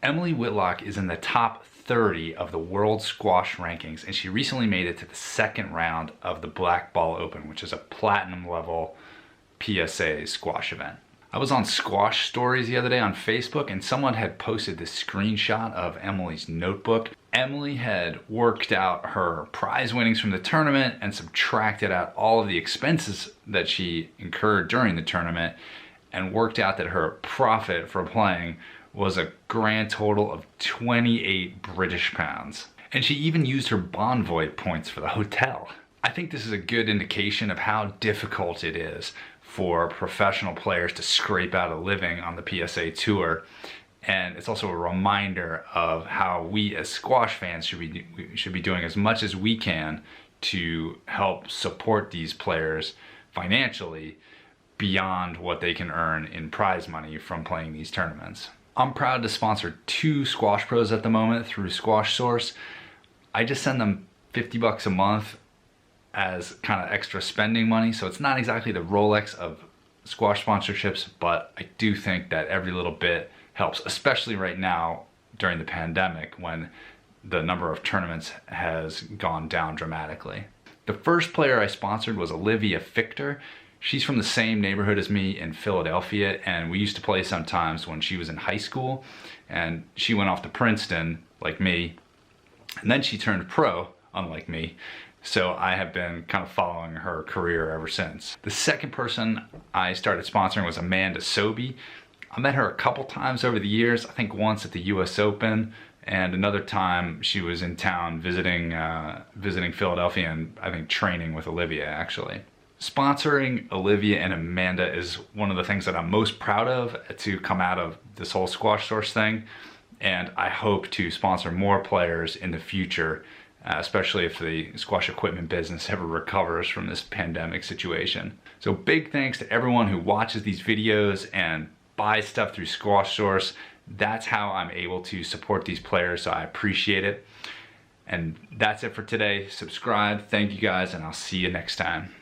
Emily Whitlock is in the top 30 of the world squash rankings, and she recently made it to the second round of the Black Ball Open, which is a platinum level PSA squash event. I was on Squash Stories the other day on Facebook, and someone had posted this screenshot of Emily's notebook. Emily had worked out her prize winnings from the tournament and subtracted out all of the expenses that she incurred during the tournament, and worked out that her profit for playing was a grand total of 28 British pounds. And she even used her Bonvoy points for the hotel. I think this is a good indication of how difficult it is for professional players to scrape out a living on the PSA Tour. And it's also a reminder of how we as squash fans should be doing as much as we can to help support these players financially beyond what they can earn in prize money from playing these tournaments. I'm proud to sponsor 2 squash pros at the moment through Squash Source. I just send them $50 a month as kind of extra spending money, so it's not exactly the Rolex of squash sponsorships, but I do think that every little bit helps, especially right now during the pandemic when the number of tournaments has gone down dramatically. The first player I sponsored was Olivia Fichter. She's from the same neighborhood as me in Philadelphia, and we used to play sometimes when she was in high school, and she went off to Princeton like me, and then she turned pro, unlike me. So I have been kind of following her career ever since. The second person I started sponsoring was Amanda Sobe. I met her a couple times over the years, I think once at the US Open, and another time she was in town visiting Philadelphia, and I think training with Olivia actually. Sponsoring Olivia and Amanda is one of the things that I'm most proud of to come out of this whole Squash Source thing, and I hope to sponsor more players in the future, especially if the squash equipment business ever recovers from this pandemic situation. So big thanks to everyone who watches these videos and buys stuff through Squash Source. That's how I'm able to support these players, so I appreciate it. And that's it for today. Subscribe, thank you guys, and I'll see you next time.